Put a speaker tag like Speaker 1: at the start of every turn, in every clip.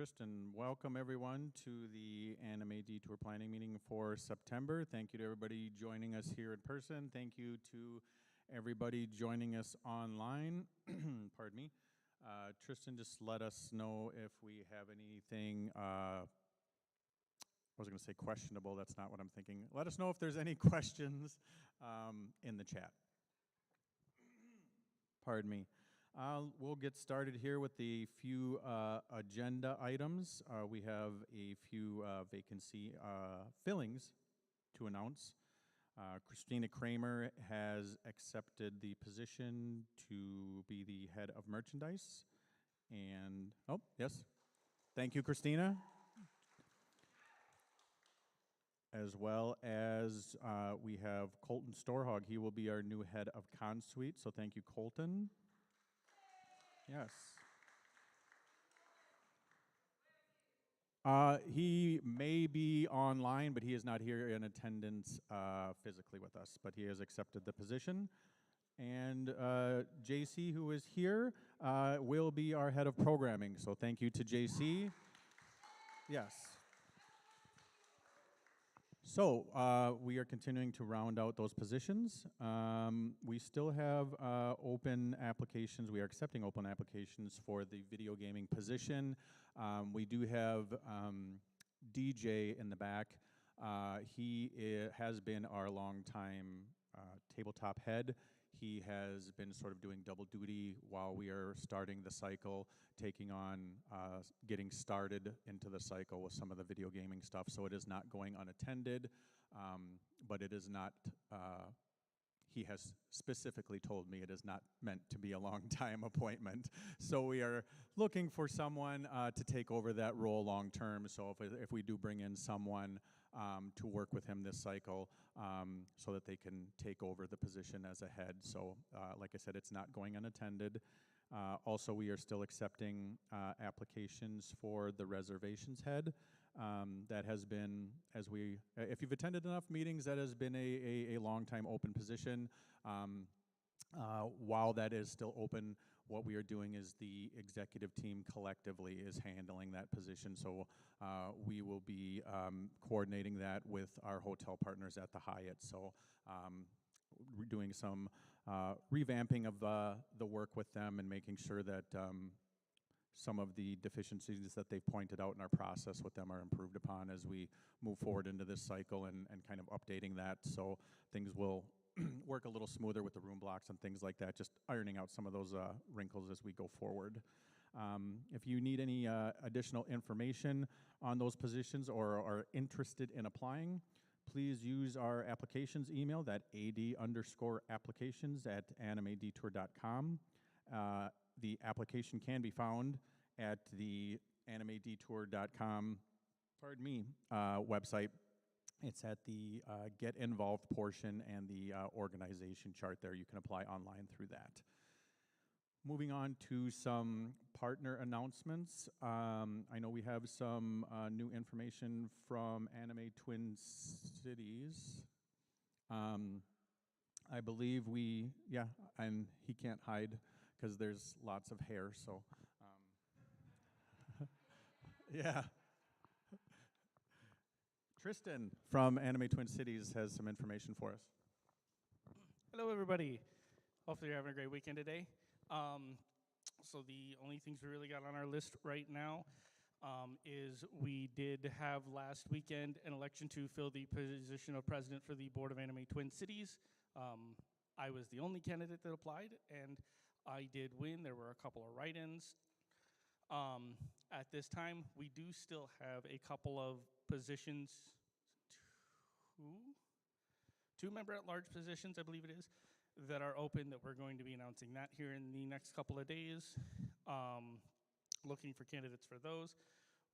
Speaker 1: Tristan. Welcome everyone to the Anime Detour planning meeting for September. Thank you to everybody joining us here in person. Thank you to everybody joining us online. Pardon me. Tristan, just let us know if we have anything, I was going to say questionable, that's not what I'm thinking. Let us know if there's any questions in the chat. Pardon me. We'll get started here with the few agenda items. We have a few vacancy fillings to announce. Christina Kramer has accepted the position to be the head of merchandise. And, oh, yes. Thank you, Christina. As well as we have Colton Storhog. He will be our new head of Consuite, so thank you, Colton. Yes. He may be online, but he is not here in attendance physically with us, but he has accepted the position. And JC, who is here, will be our head of programming, so thank you to JC. Yes. So we are continuing to round out those positions. We still have open applications. We are accepting open applications for the video gaming position. We do have DJ in the back. He has been our longtime tabletop head. He has been sort of doing double duty while we are starting the cycle, taking on, getting started into the cycle with some of the video gaming stuff. So it is not going unattended, but it is not, he has specifically told me it is not meant to be a long time appointment. So we are looking for someone to take over that role long term. So if we do bring in someone to work with him this cycle so that they can take over the position as a head. So like I said, it's not going unattended. Also, we are still accepting applications for the reservations head. That has been, if you've attended enough meetings, that has been a long time open position. While that is still open, what we are doing is the executive team collectively is handling that position. So we will be coordinating that with our hotel partners at the Hyatt. So we're doing some revamping of the work with them and making sure that some of the deficiencies that they've pointed out in our process with them are improved upon as we move forward into this cycle and kind of updating that so things will work a little smoother with the room blocks and things like that, just ironing out some of those wrinkles as we go forward. If you need any additional information on those positions or are interested in applying, please use our applications email, that ad_applications@animedetour.com. The application can be found at the animedetour.com, website. It's at the Get Involved portion and the organization chart there. You can apply online through that. Moving on to some partner announcements. I know we have some new information from Anime Twin Cities. I believe and he can't hide because there's lots of hair, so yeah. Tristan from Anime Twin Cities has some information for us.
Speaker 2: Hello, everybody. Hopefully you're having a great weekend today. So the only things we really got on our list right now is we did have last weekend an election to fill the position of president for the Board of Anime Twin Cities. I was the only candidate that applied, and I did win. There were a couple of write-ins. At this time, we do still have a couple of positions, two member-at-large positions, I believe it is, that are open that we're going to be announcing that here in the next couple of days. Looking for candidates for those.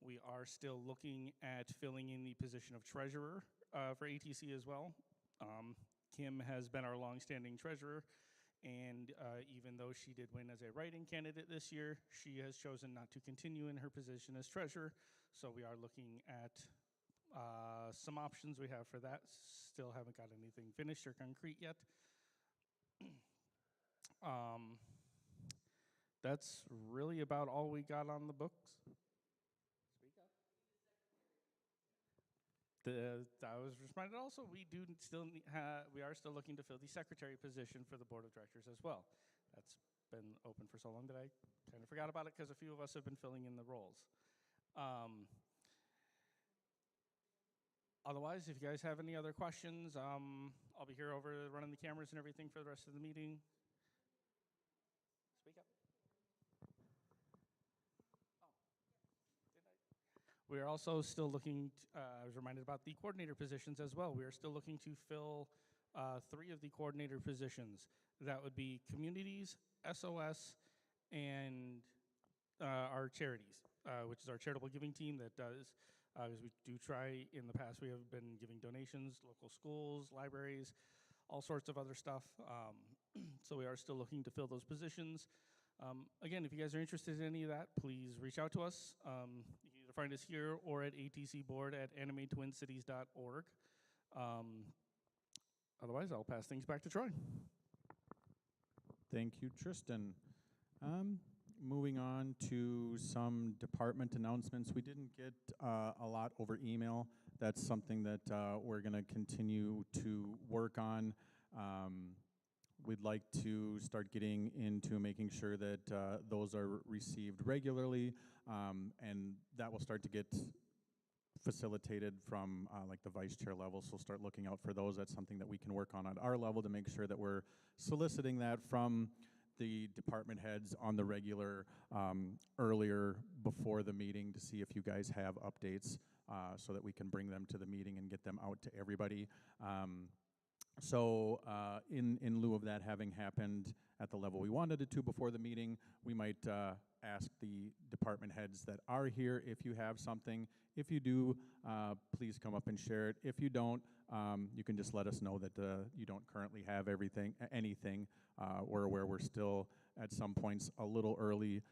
Speaker 2: We are still looking at filling in the position of treasurer for ATC as well. Kim has been our longstanding treasurer, and even though she did win as a write-in candidate this year, she has chosen not to continue in her position as treasurer. So we are looking at some options we have for that. Still haven't got anything finished or concrete yet. That's really about all we got on the books. I was reminded also we are still looking to fill the secretary position for the board of directors as well. That's been open for so long that I kind of forgot about it because a few of us have been filling in the roles. Otherwise, if you guys have any other questions, I'll be here over running the cameras and everything for the rest of the meeting. Speak up. We are also still looking, I was reminded about the coordinator positions as well. We are still looking to fill 3 of the coordinator positions. That would be communities, SOS, and our charities, which is our charitable giving team that does, as we do try in the past, we have been giving donations, local schools, libraries, all sorts of other stuff. So we are still looking to fill those positions. Again, if you guys are interested in any of that, please reach out to us. You can either find us here or at atcboard@animatewincities.org. Otherwise, I'll pass things back to Troy.
Speaker 1: Thank you, Tristan. Moving on to some department announcements. We didn't get a lot over email. That's something that we're going to continue to work on. We'd like to start getting into making sure that those are received regularly, and that will start to get facilitated from like the vice chair level, so start looking out for those. That's something that we can work on at our level to make sure that we're soliciting that from the department heads on the regular earlier before the meeting to see if you guys have updates so that we can bring them to the meeting and get them out to everybody. So in lieu of that having happened at the level we wanted it to before the meeting, we might ask the department heads that are here if you have something. If you do, please come up and share it. If you don't, you can just let us know that you don't currently have anything. We're aware we're still at some points a little early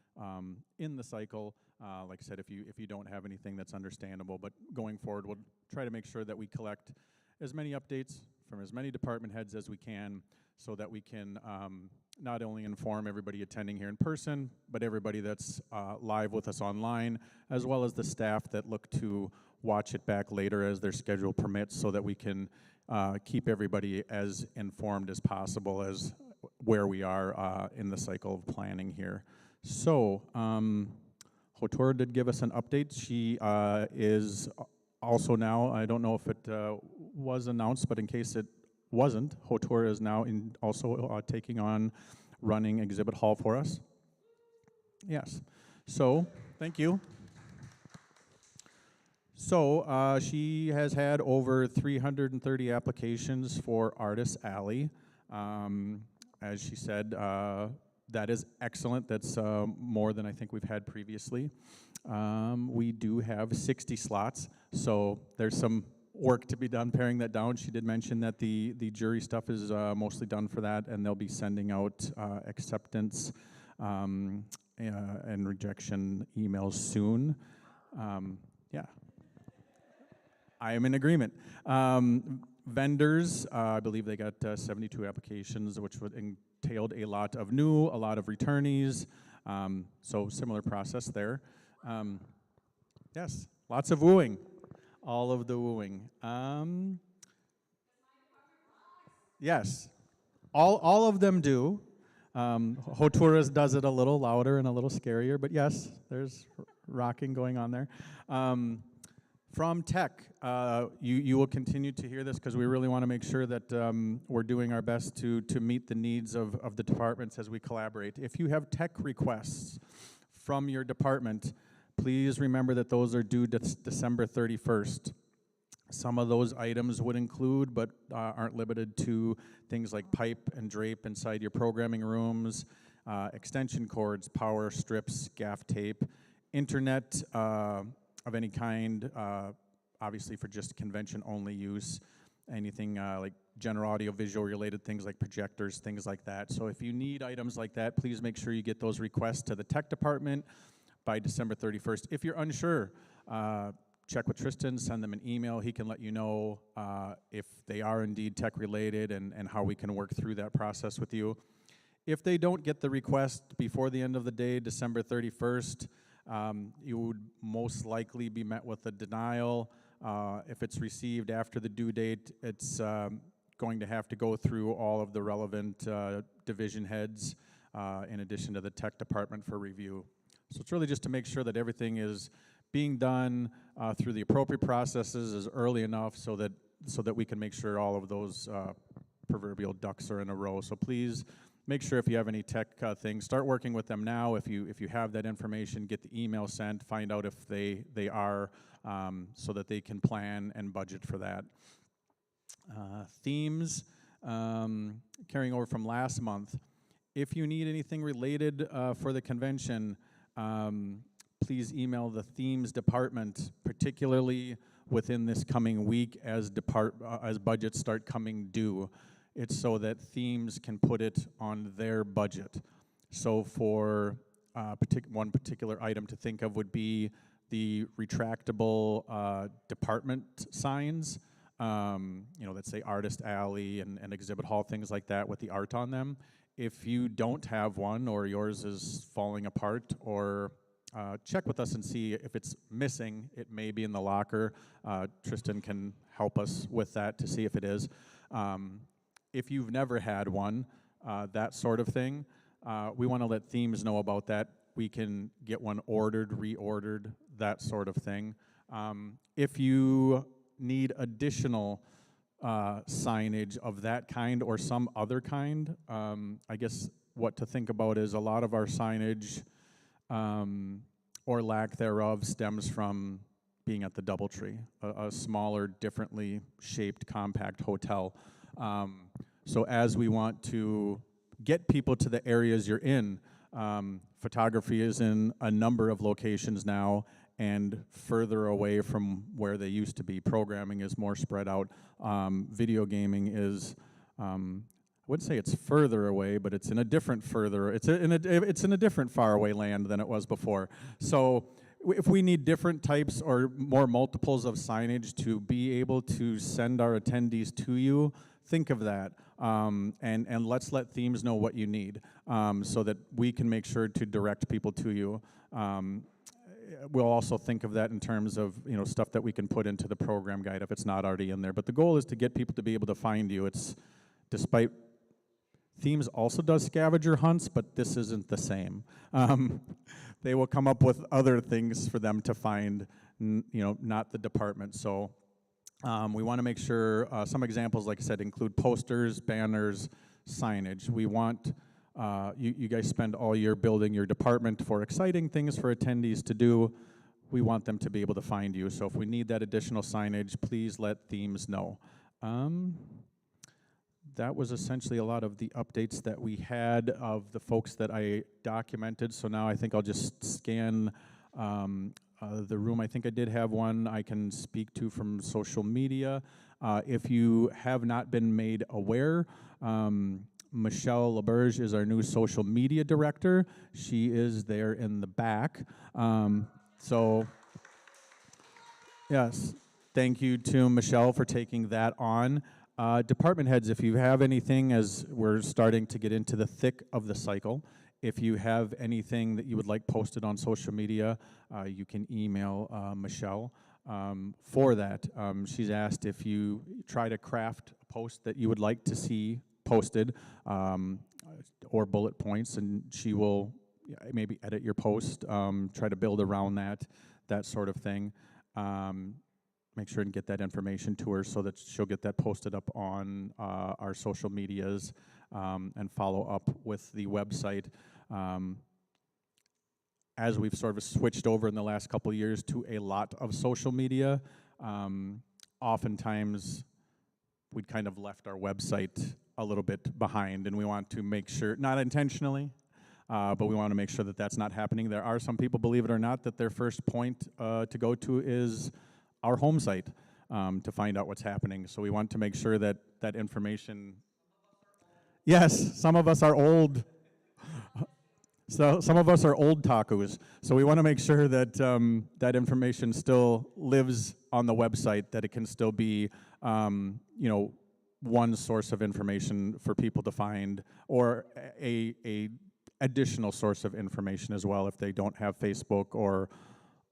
Speaker 1: in the cycle. Like I said, if you don't have anything, that's understandable. But going forward, we'll try to make sure that we collect as many updates from as many department heads as we can so that we can not only inform everybody attending here in person, but everybody that's live with us online, as well as the staff that look to watch it back later as their schedule permits, so that we can keep everybody as informed as possible as where we are in the cycle of planning here. So, Hotor did give us an update. She is also now, I don't know if it was announced, but in case it wasn't, Hotor is now also taking on running Exhibit Hall for us. Yes. So, thank you. So, she has had over 330 applications for Artist Alley. As she said, that is excellent. That's more than I think we've had previously. We do have 60 slots, so there's some work to be done paring that down. She did mention that the jury stuff is mostly done for that, and they'll be sending out acceptance and rejection emails soon. Yeah. I am in agreement. Vendors, I believe they got 72 applications, which entailed a lot of new, a lot of returnees, so similar process there. Yes, lots of wooing, all of the wooing. Yes, all of them do. Hoturas does it a little louder and a little scarier, but yes, there's rocking going on there. From tech, you will continue to hear this because we really want to make sure that we're doing our best to meet the needs of the departments as we collaborate. If you have tech requests from your department, please remember that those are due December 31st. Some of those items would include, but aren't limited to, things like pipe and drape inside your programming rooms, extension cords, power strips, gaff tape, internet of any kind, obviously for just convention-only use, anything like general audio-visual related things like projectors, things like that. So if you need items like that, please make sure you get those requests to the tech department by December 31st. If you're unsure, check with Tristan, send them an email. He can let you know if they are indeed tech-related and how we can work through that process with you. If they don't get the request before the end of the day, December 31st, you would most likely be met with a denial. If it's received after the due date, it's going to have to go through all of the relevant division heads in addition to the tech department for review. So it's really just to make sure that everything is being done through the appropriate processes as early enough so that we can make sure all of those proverbial ducks are in a row. So please make sure if you have any tech things, start working with them now. If you have that information, get the email sent, find out if they are, so that they can plan and budget for that. Themes, carrying over from last month. If you need anything related for the convention, please email the themes department, particularly within this coming week as budgets start coming due. It's so that themes can put it on their budget. So for one particular item to think of would be the retractable department signs, that say Artist Alley and Exhibit Hall, things like that with the art on them. If you don't have one or yours is falling apart, or check with us and see if it's missing. It may be in the locker. Tristan can help us with that to see if it is. If you've never had one, that sort of thing, we want to let themes know about that. We can get one ordered, reordered, that sort of thing. If you need additional signage of that kind or some other kind, I guess what to think about is a lot of our signage, or lack thereof, stems from being at the DoubleTree, a smaller, differently shaped, compact hotel. So as we want to get people to the areas you're in, photography is in a number of locations now and further away from where they used to be. Programming is more spread out. Video gaming is, I wouldn't say it's further away, but it's in a different it's in a different faraway land than it was before. So if we need different types or more multiples of signage to be able to send our attendees to you, think of that, and let's let themes know what you need, so that we can make sure to direct people to you. We'll also think of that in terms of stuff that we can put into the program guide if it's not already in there. But the goal is to get people to be able to find you. It's despite themes also does scavenger hunts, but this isn't the same. They will come up with other things for them to find, not the department. So we want to make sure some examples, like I said, include posters, banners, signage. We want you guys spend all year building your department for exciting things for attendees to do. We want them to be able to find you. So if we need that additional signage, please let themes know. That was essentially a lot of the updates that we had of the folks that I documented. So now I think I'll just scan the room. I think I did have one I can speak to from social media. If you have not been made aware, Michelle LaBerge is our new social media director. She is there in the back. So, yes, thank you to Michelle for taking that on. Department heads, if you have anything, as we're starting to get into the thick of the cycle, if you have anything that you would like posted on social media, you can email Michelle for that. She's asked if you try to craft a post that you would like to see posted, or bullet points, and she will maybe edit your post, try to build around that sort of thing. Make sure and get that information to her so that she'll get that posted up on our social medias, and follow up with the website. As we've sort of switched over in the last couple of years to a lot of social media, oftentimes we'd kind of left our website a little bit behind, and we want to make sure, not intentionally, but we want to make sure that that's not happening. There are some people, believe it or not, that their first point to go to is our home site to find out what's happening. So we want to make sure that that information. Yes, some of us are old. So some of us are old tacos. So we want to make sure that that information still lives on the website, that it can still be, one source of information for people to find, or a additional source of information as well if they don't have Facebook or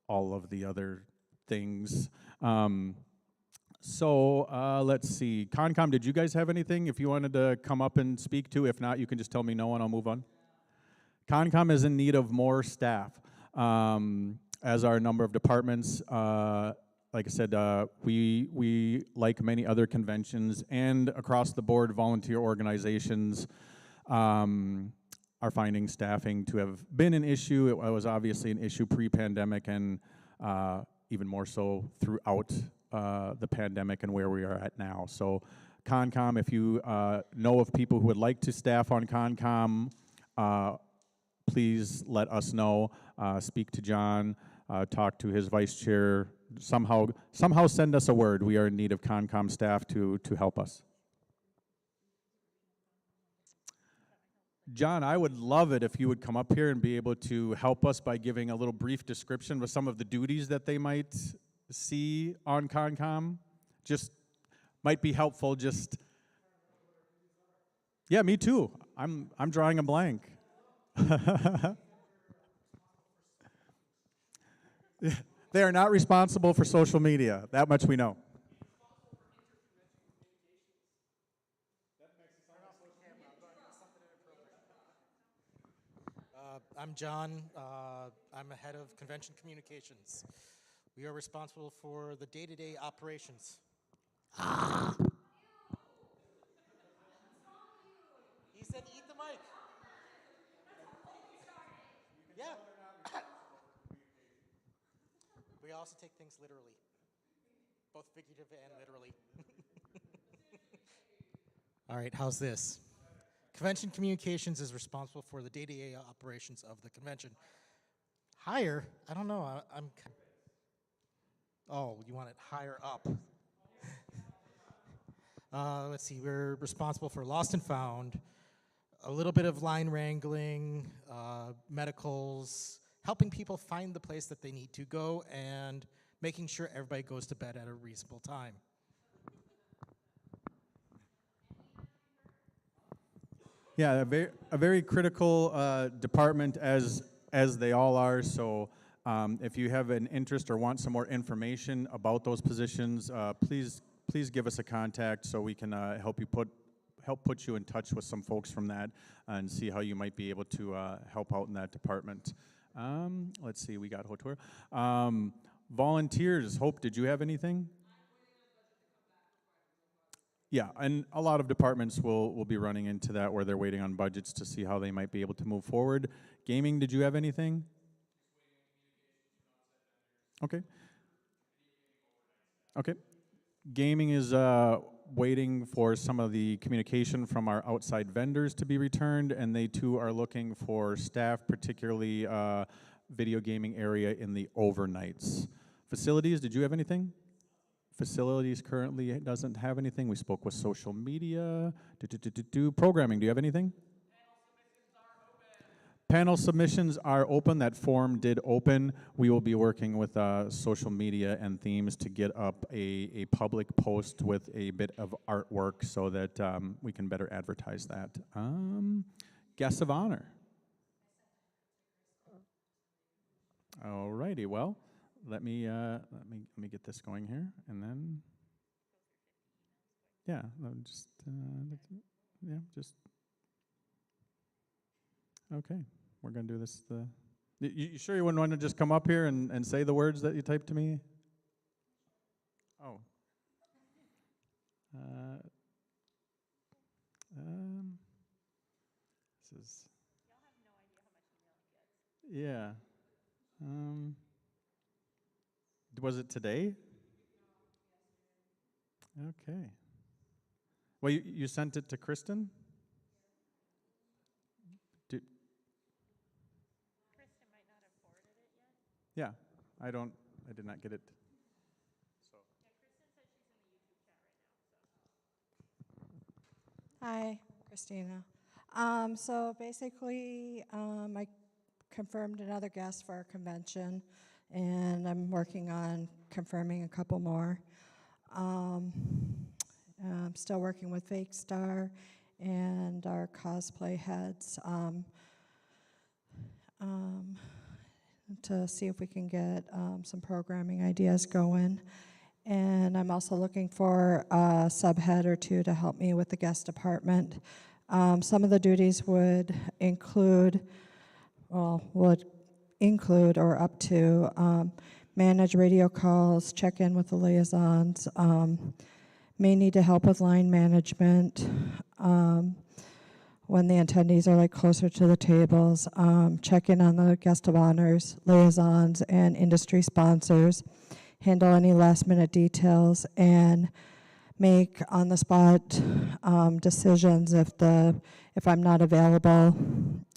Speaker 1: all of the other things. Let's see. Concom, did you guys have anything if you wanted to come up and speak to? If not, you can just tell me no and I'll move on. Concom is in need of more staff, as are a number of departments. Like I said, we, like many other conventions and across the board volunteer organizations, are finding staffing to have been an issue. It was obviously an issue pre-pandemic and even more so throughout the pandemic and where we are at now. So Concom, if you know of people who would like to staff on Concom, please let us know. Speak to John, talk to his vice chair, somehow send us a word. We are in need of Concom staff to help us. John, I would love it if you would come up here and be able to help us by giving a little brief description of some of the duties that they might see on Concom. Just might be helpful. Just yeah, me too. I'm drawing a blank. They are not responsible for social media. That much we know.
Speaker 3: I'm John. I'm a head of convention communications. We are responsible for the day-to-day operations. He said, "Eat the mic." Yeah. We also take things literally, both figurative and literally. All right, how's this? Convention communications is responsible for the day-to-day operations of the convention. Higher? I don't know. Oh, you want it higher up? Let's see. We're responsible for lost and found, a little bit of line wrangling, medicals, helping people find the place that they need to go, and making sure everybody goes to bed at a reasonable time.
Speaker 1: Yeah, a very critical department as they all are. So if you have an interest or want some more information about those positions, please give us a contact so we can help put you in touch with some folks from that and see how you might be able to help out in that department. Let's see, we got Detour. Volunteers, Hope, did you have anything? Yeah, and a lot of departments will be running into that where they're waiting on budgets to see how they might be able to move forward. Gaming, did you have anything? Okay. Okay. Gaming is waiting for some of the communication from our outside vendors to be returned, and they too are looking for staff, particularly video gaming area in the overnights. Facilities, did you have anything? Facilities currently doesn't have anything. We spoke with social media. Programming, do you have anything? Panel submissions are open. That form did open. We will be working with social media and themes to get up a public post with a bit of artwork so that we can better advertise that. Guests of honor. All righty. Well, let me get this going here, and then just okay. We're gonna do this. You sure you wouldn't want to just come up here and say the words that you typed to me? Oh. This is. Y'all have no idea how much email he gets. Yeah. Was it today? Okay. Well, you sent it to Kristen?
Speaker 4: Kristen might not have forwarded it yet.
Speaker 1: Yeah, I did not get it. So.
Speaker 4: Yeah, Kristen says she's in the YouTube chat right now. So. Hi, Christina. So basically, I confirmed another guest for our convention, and I'm working on confirming a couple more. I'm still working with Fake Star and our cosplay heads. to see if we can get some programming ideas going. And I'm also looking for a subhead or two to help me with the guest department. Some of the duties would include or up to manage radio calls, check in with the liaisons, may need to help with line management when the attendees are like closer to the tables, check in on the guest of honors, liaisons, and industry sponsors, handle any last minute details, and make on the spot decisions if I'm not available,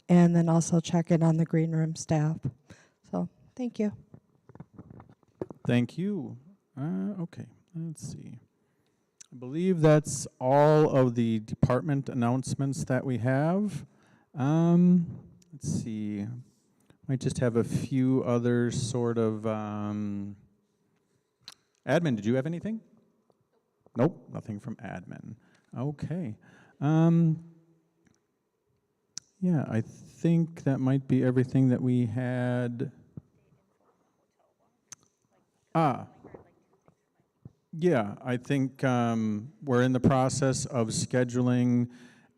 Speaker 4: and then also check in on the green room staff. So thank you.
Speaker 1: Thank you. Okay, let's see. I believe that's all of the department announcements that we have. Let's see. Might just have a few other sort of admin. Did you have anything? Nope, nothing from admin. Okay. Yeah, I think that might be everything that we had. Yeah, I think we're in the process of scheduling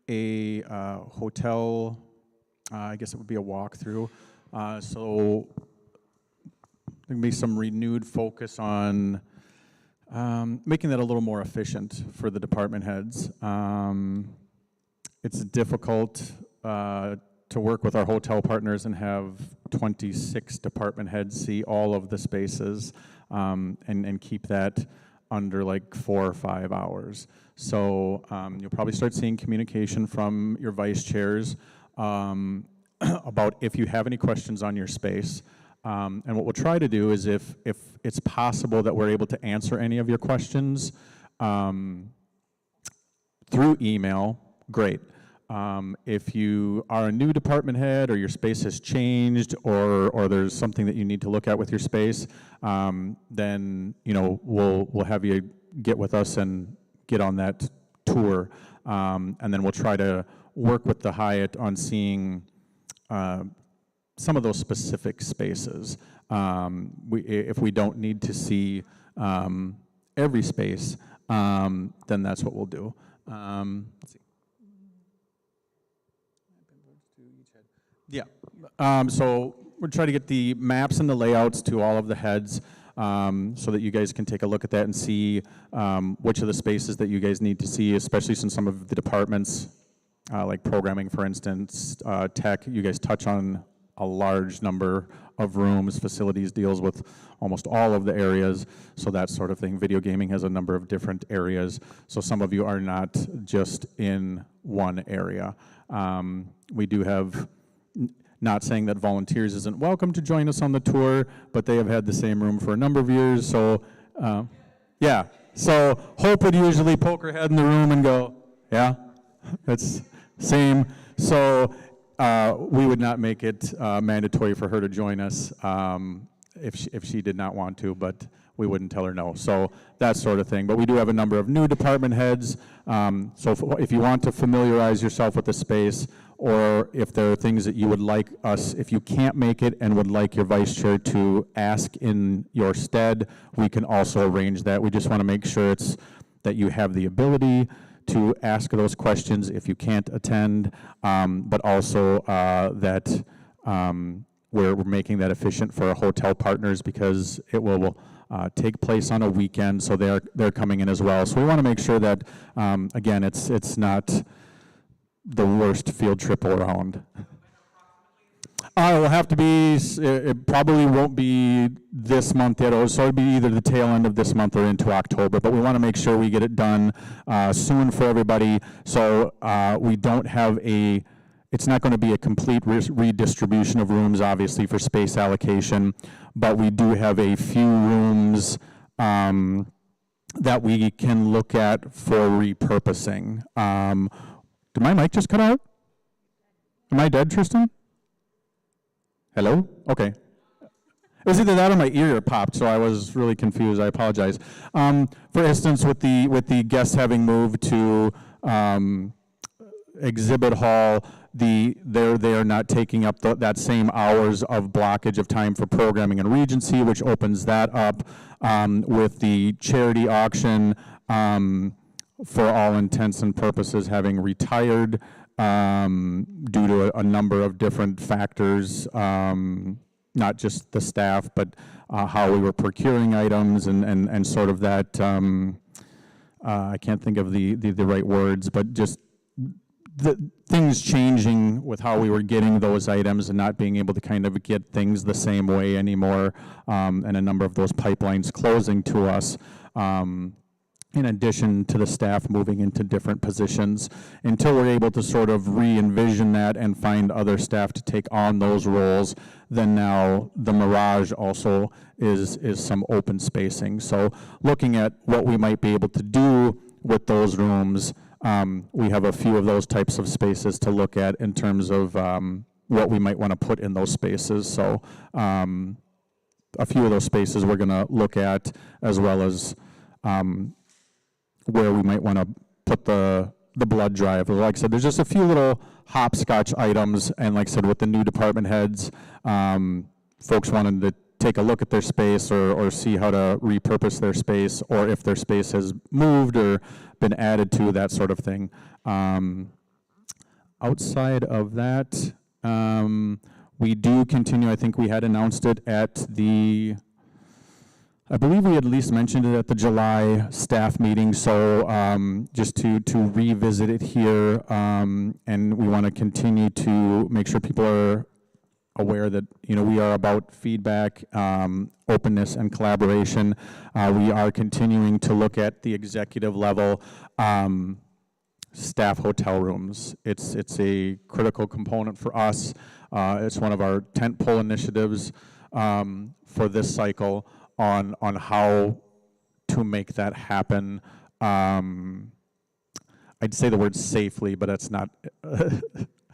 Speaker 1: a hotel, I guess it would be a walkthrough. So there can be some renewed focus on making that a little more efficient for the department heads. It's difficult to work with our hotel partners and have 26 department heads see all of the spaces and keep that under like 4 or 5 hours. So you'll probably start seeing communication from your vice chairs about if you have any questions on your space. And what we'll try to do is if it's possible that we're able to answer any of your questions through email, great. If you are a new department head or your space has changed or there's something that you need to look at with your space, then we'll have you get with us and get on that tour. And then we'll try to work with the Hyatt on seeing some of those specific spaces. If we don't need to see every space, then that's what we'll do. Let's see. Yeah, so we're trying to get the maps and the layouts to all of the heads so that you guys can take a look at that and see which of the spaces that you guys need to see, especially since some of the departments, like programming, for instance, tech, you guys touch on a large number of rooms. Facilities deals with almost all of the areas, so that sort of thing. Video gaming has a number of different areas, so some of you are not just in one area. We do have, not saying that Volunteers isn't welcome to join us on the tour, but they have had the same room for a number of years, so yeah. So Hope would usually poke her head in the room and go, yeah, that's same. So we would not make it mandatory for her to join us if she did not want to, but we wouldn't tell her no. So that sort of thing. But we do have a number of new department heads. So if you want to familiarize yourself with the space, or if there are things that you would like us, if you can't make it and would like your vice chair to ask in your stead, we can also arrange that. We just want to make sure that you have the ability to ask those questions if you can't attend, but also that we're making that efficient for our hotel partners, because it will take place on a weekend, so they're coming in as well. So we want to make sure that again, it's not the worst field trip around. It will have to be, it probably won't be this month yet, so it'll be either the tail end of this month or into October, but we want to make sure we get it done soon for everybody, so we don't have it's not going to be a complete redistribution of rooms, obviously, for space allocation, but we do have a few rooms that we can look at for repurposing. Did my mic just cut out? Am I dead, Tristan? Hello? Okay. It was either that or my ear popped, so I was really confused. I apologize. For instance, with the guests having moved to exhibit hall, they're not taking up that same hours of blockage of time for programming and Regency, which opens that up with the charity auction. For all intents and purposes, having retired due to a number of different factors, not just the staff, but how we were procuring items and sort of that, I can't think of the right words, but just the things changing with how we were getting those items and not being able to kind of get things the same way anymore, and a number of those pipelines closing to us. In addition to the staff moving into different positions, until we're able to sort of re-envision that and find other staff to take on those roles, then now the mirage also is some open spacing. So looking at what we might be able to do with those rooms, we have a few of those types of spaces to look at in terms of what we might want to put in those spaces. So a few of those spaces we're going to look at, as well as where we might want to put the blood drive. Like I said, there's just a few little hopscotch items, and like I said, with the new department heads, folks wanted to take a look at their space or see how to repurpose their space, or if their space has moved or been added to, that sort of thing. Outside of that, we do continue, I think we had announced it at the, I believe we had at least mentioned it at the July staff meeting, so just to revisit it here, and we want to continue to make sure people are aware that, you know, we are about feedback, openness, and collaboration. We are continuing to look at the executive level staff hotel rooms. It's a critical component for us. It's one of our tentpole initiatives for this cycle on how to make that happen. I'd say the word safely, but that's not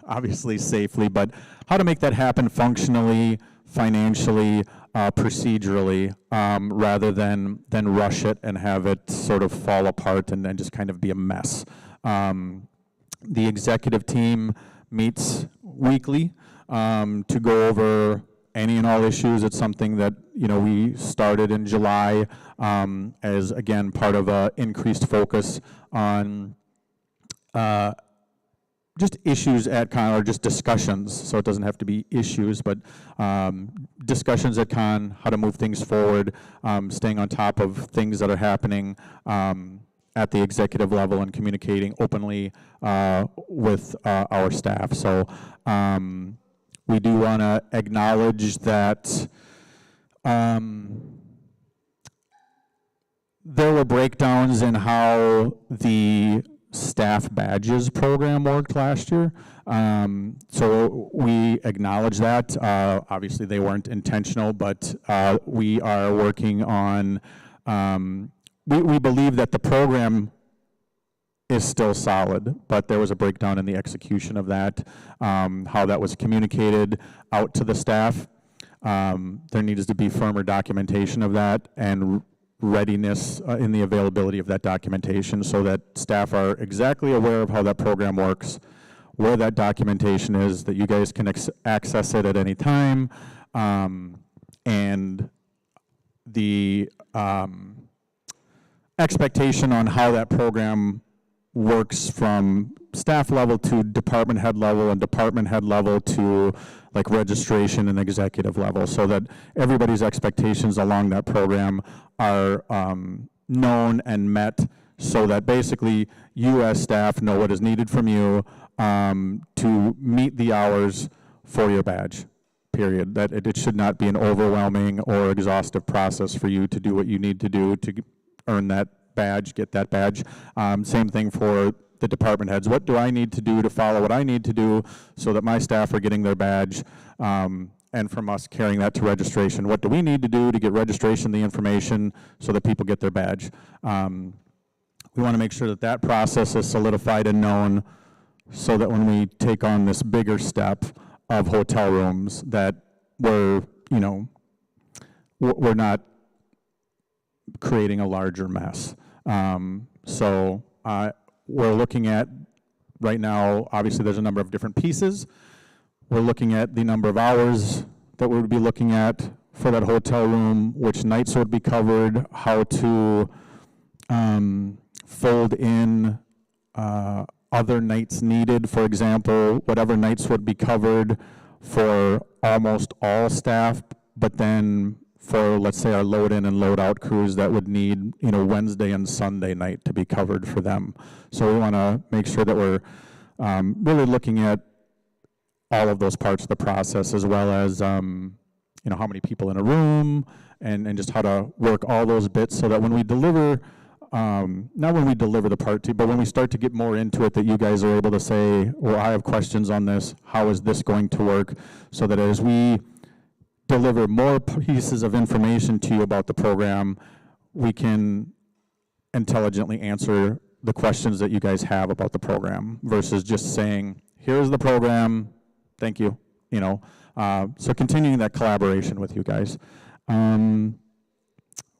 Speaker 1: obviously safely, but how to make that happen functionally, financially, procedurally, rather than rush it and have it sort of fall apart and then just kind of be a mess. The executive team meets weekly to go over any and all issues. It's something that, you know, we started in July as, again, part of a increased focus on just issues at Con, or just discussions, so it doesn't have to be issues, but discussions at Con, how to move things forward, staying on top of things that are happening at the executive level and communicating openly with our staff. So we do want to acknowledge that there were breakdowns in how the staff badges program worked last year. So we acknowledge that. Obviously they weren't intentional, but we are working on, we believe that the program is still solid, but there was a breakdown in the execution of that, how that was communicated out to the staff. There needs to be firmer documentation of that and readiness in the availability of that documentation, so that staff are exactly aware of how that program works, where that documentation is, that you guys can access it at any time, and the expectation on how that program works from staff level to department head level, and department head level to like registration and executive level, so that everybody's expectations along that program are known and met, so that basically you as staff know what is needed from you to meet the hours for your badge, period. That it should not be an overwhelming or exhaustive process for you to do what you need to do to earn that badge, get that badge. Same thing for the department heads. What do I need to do to follow what I need to do so that my staff are getting their badge, and from us carrying that to registration? What do we need to do to get registration the information so that people get their badge? We want to make sure that that process is solidified and known, so that when we take on this bigger step of hotel rooms, that we're, you know, we're not creating a larger mess. So we're looking at right now, obviously there's a number of different pieces. We're looking at the number of hours that we would be looking at for that hotel room, which nights would be covered, how to fold in other nights needed. For example, whatever nights would be covered for almost all staff, but then for, let's say, our load in and load out crews that would need, Wednesday and Sunday night to be covered for them. So we want to make sure that we're really looking at all of those parts of the process, as well as, how many people in a room, and just how to work all those bits so that when we deliver, not when we deliver the part two, but when we start to get more into it, that you guys are able to say, well, I have questions on this, how is this going to work, so that as we deliver more pieces of information to you about the program, we can intelligently answer the questions that you guys have about the program, versus just saying, here's the program, thank you, so continuing that collaboration with you guys.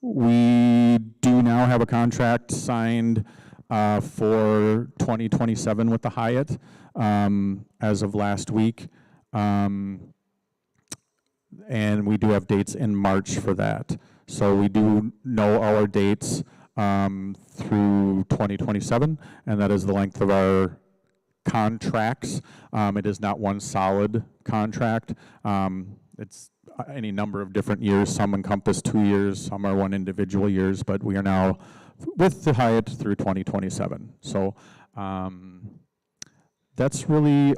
Speaker 1: We do now have a contract signed for 2027 with the Hyatt as of last week. And we do have dates in March for that. So we do know our dates through 2027, and that is the length of our contracts. It is not one solid contract. It's any number of different years. Some encompass 2 years, some are one individual years, but we are now with the Hyatt through 2027. So that's really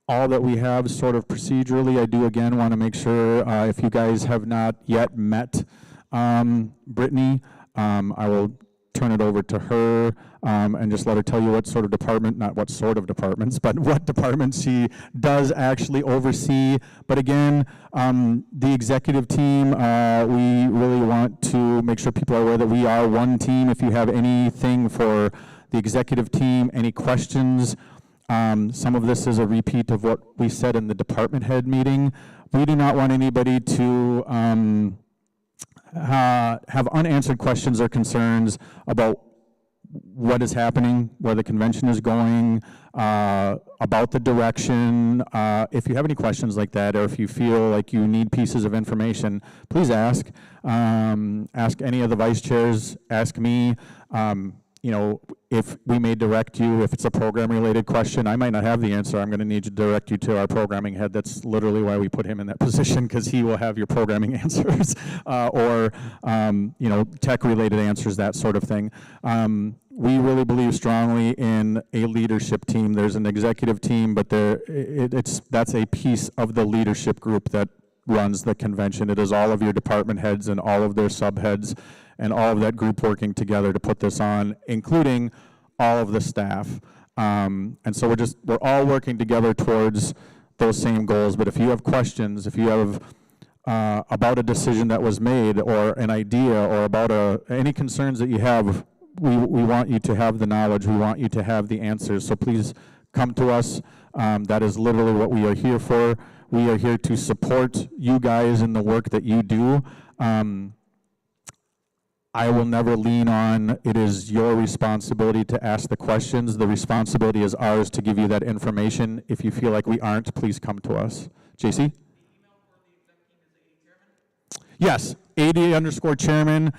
Speaker 1: all that we have sort of procedurally. I do again want to make sure if you guys have not yet met Brittany, I will turn it over to her and just let her tell you what sort of department, not what sort of departments, but what department she does actually oversee. But again, the executive team, we really want to make sure people are aware that we are one team. If you have anything for the executive team, any questions, some of this is a repeat of what we said in the department head meeting. We do not want anybody to have unanswered questions or concerns about what is happening, where the convention is going, about the direction. If you have any questions like that, or if you feel like you need pieces of information, please ask. Ask any of the vice chairs, ask me. If we may direct you, if it's a program-related question, I might not have the answer. I'm going to need to direct you to our programming head. That's literally why we put him in that position, because he will have your programming answers, or tech-related answers, that sort of thing. We really believe strongly in a leadership team. There's an executive team, but that's a piece of the leadership group that runs the convention. It is all of your department heads and all of their subheads and all of that group working together to put this on, including all of the staff. And so we're all working together towards those same goals. But if you have questions, if you have about a decision that was made, or an idea, or about any concerns that you have, we want you to have the knowledge. We want you to have the answers. So please come to us. That is literally what we are here for. We are here to support you guys in the work that you do. I will never lean on, it is your responsibility to ask the questions. The responsibility is ours to give you that information. If you feel like we aren't, please come to us. JC? Yes, AD_chairman,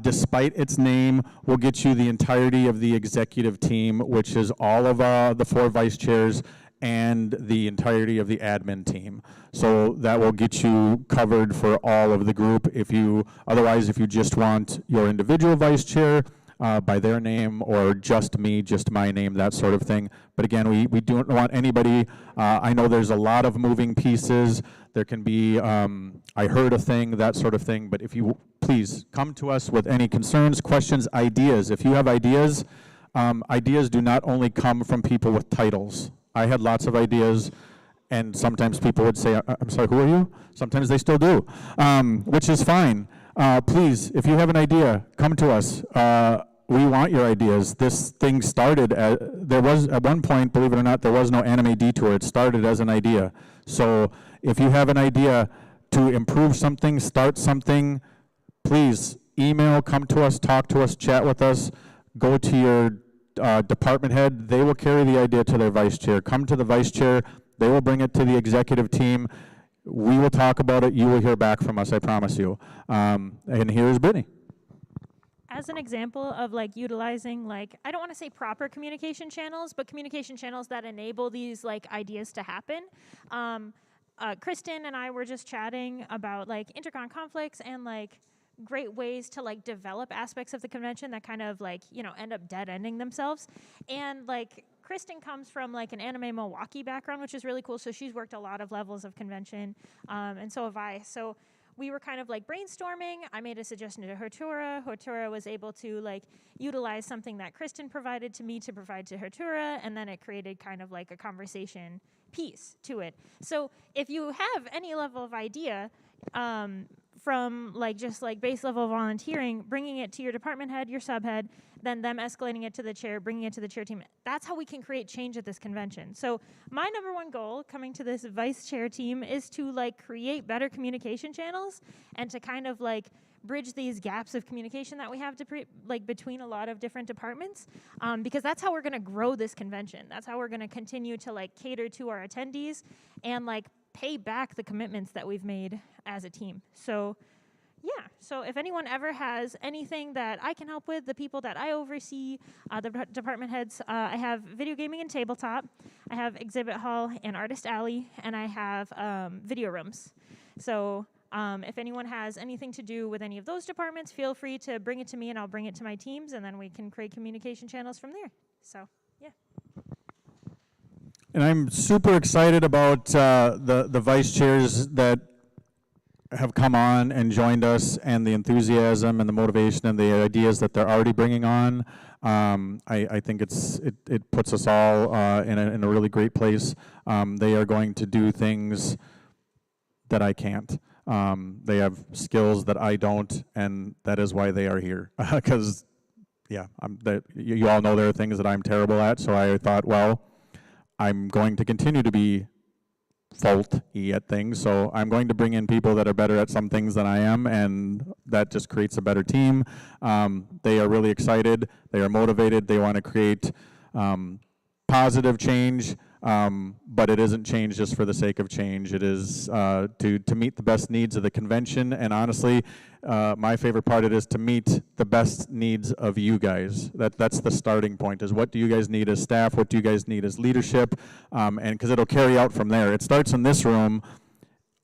Speaker 1: despite its name, will get you the entirety of the executive team, which is all of the 4 vice chairs and the entirety of the admin team. So that will get you covered for all of the group. Otherwise, if you just want your individual vice chair by their name, or just me, just my name, that sort of thing. But again, we don't want anybody, I know there's a lot of moving pieces. There can be, I heard a thing, that sort of thing. But if you, please come to us with any concerns, questions, ideas. If you have ideas, ideas do not only come from people with titles. I had lots of ideas, and sometimes people would say, I'm sorry, who are you? Sometimes they still do, which is fine. Please, if you have an idea, come to us. We want your ideas. This thing started, there was, at one point, believe it or not, there was no anime Detour. It started as an idea. So if you have an idea to improve something, start something, please email, come to us, talk to us, chat with us, go to your department head, they will carry the idea to their vice chair. Come to the vice chair, they will bring it to the executive team. We will talk about it. You will hear back from us, I promise you. And here's Brittany.
Speaker 5: As an example of like utilizing like, I don't want to say proper communication channels, but communication channels that enable these like ideas to happen. Kristen and I were just chatting about like intercon conflicts and like great ways to like develop aspects of the convention that kind of like, you know, end up dead ending themselves. And like Kristen comes from like an anime Milwaukee background, which is really cool. So she's worked a lot of levels of convention, and so have I. So we were kind of like brainstorming. I made a suggestion to Hertura. Hertura was able to like utilize something that Kristen provided to me to provide to Hertura, and then it created kind of like a conversation piece to it. So if you have any level of idea, from like just like base level volunteering, bringing it to your department head, your subhead, then them escalating it to the chair, bringing it to the chair team. That's how we can create change at this convention. So my number one goal coming to this vice chair team is to like create better communication channels and to kind of like bridge these gaps of communication that we have to like between a lot of different departments, because that's how we're going to grow this convention. That's how we're going to continue to like cater to our attendees and like pay back the commitments that we've made as a team. So yeah, so if anyone ever has anything that I can help with, the people that I oversee, the department heads, I have video gaming and tabletop, I have exhibit hall and artist alley, and I have video rooms. So if anyone has anything to do with any of those departments, feel free to bring it to me and I'll bring it to my teams, and then we can create communication channels from there. So yeah.
Speaker 1: And I'm super excited about the vice chairs that have come on and joined us, and the enthusiasm and the motivation and the ideas that they're already bringing on. I think it puts us all in a really great place. They are going to do things that I can't. They have skills that I don't, and that is why they are here. Because, yeah, you all know there are things that I'm terrible at, so I thought, well, I'm going to continue to be faulty at things, so I'm going to bring in people that are better at some things than I am, and that just creates a better team. They are really excited, they are motivated, they want to create positive change, but it isn't change just for the sake of change. It is to meet the best needs of the convention, and honestly, my favorite part of it is to meet the best needs of you guys. That's the starting point, is what do you guys need as staff, what do you guys need as leadership, and because it'll carry out from there. It starts in this room,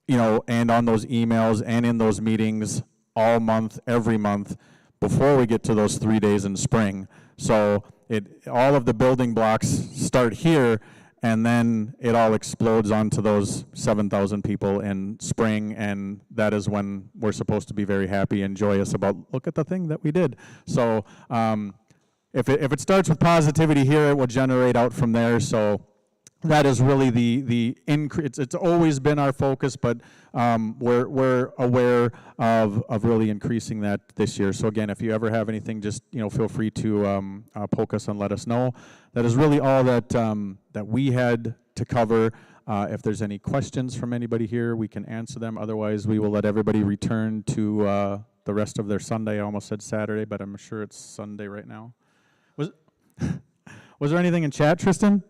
Speaker 1: you know, and on those emails and in those meetings all month, every month, before we get to those 3 days in spring. So all of the building blocks start here, and then it all explodes onto those 7,000 people in spring, and that is when we're supposed to be very happy and joyous about, look at the thing that we did. So if it starts with positivity here, it will generate out from there. So that is really the increase. It's always been our focus, but we're aware of really increasing that this year. So again, if you ever have anything, just feel free to poke us and let us know. That is really all that that we had to cover. If there's any questions from anybody here, we can answer them. Otherwise, we will let everybody return to the rest of their Sunday. I almost said Saturday, but I'm sure it's Sunday right now. Was there anything in chat, Tristan?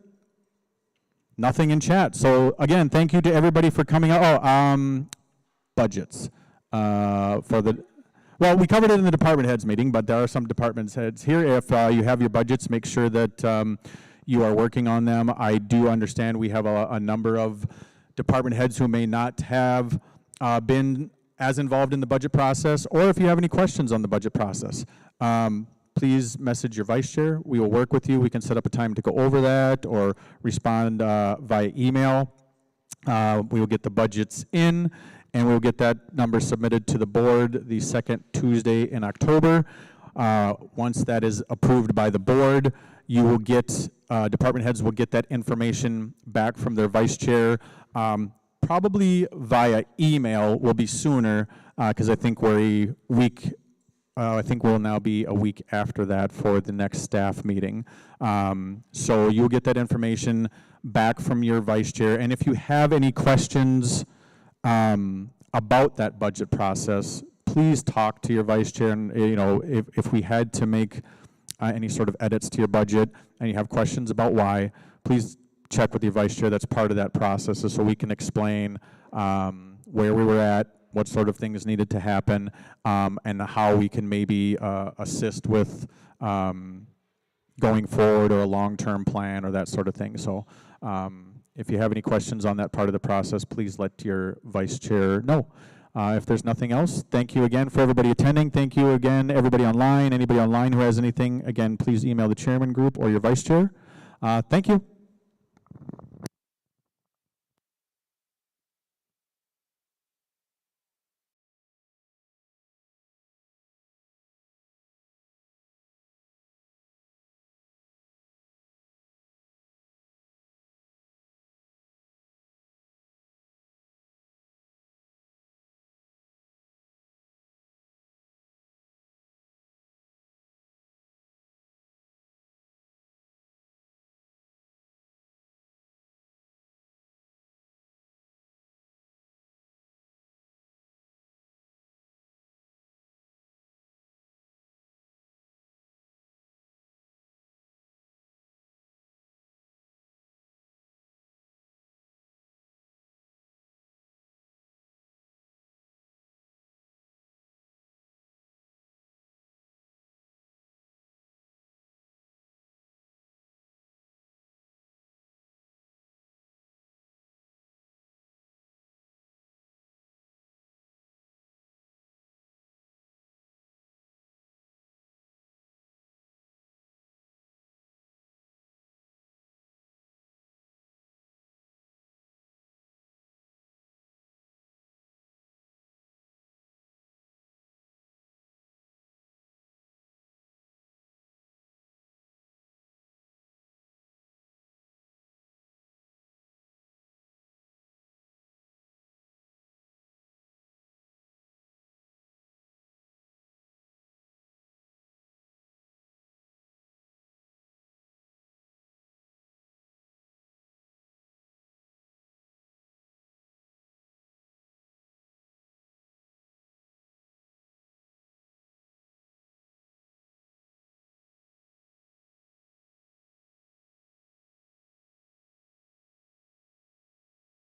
Speaker 1: Nothing in chat. So again, thank you to everybody for coming out. Budgets for the. Well, we covered it in the department heads meeting, but there are some department heads here. If you have your budgets, make sure that you are working on them. I do understand we have a number of department heads who may not have been as involved in the budget process, or if you have any questions on the budget process. Please message your vice chair. We will work with you. We can set up a time to go over that or respond via email. We will get the budgets in, and we'll get that number submitted to the board the second Tuesday in October. Once that is approved by the board, you will get, department heads will get that information back from their vice chair, probably via email. Will be sooner, because I think we're a week. I think we'll now be a week after that for the next staff meeting. So you'll get that information back from your vice chair. And if you have any questions about that budget process, please talk to your vice chair. And if we had to make any sort of edits to your budget, and you have questions about why, please check with your vice chair. That's part of that process, is so we can explain where we were at, what sort of things needed to happen, and how we can maybe assist with going forward, or a long-term plan, or that sort of thing. So if you have any questions on that part of the process, please let your vice chair know. If there's nothing else, thank you again for everybody attending. Thank you again, everybody online. Anybody online who has anything, again, please email the chairman group or your vice chair. Thank you.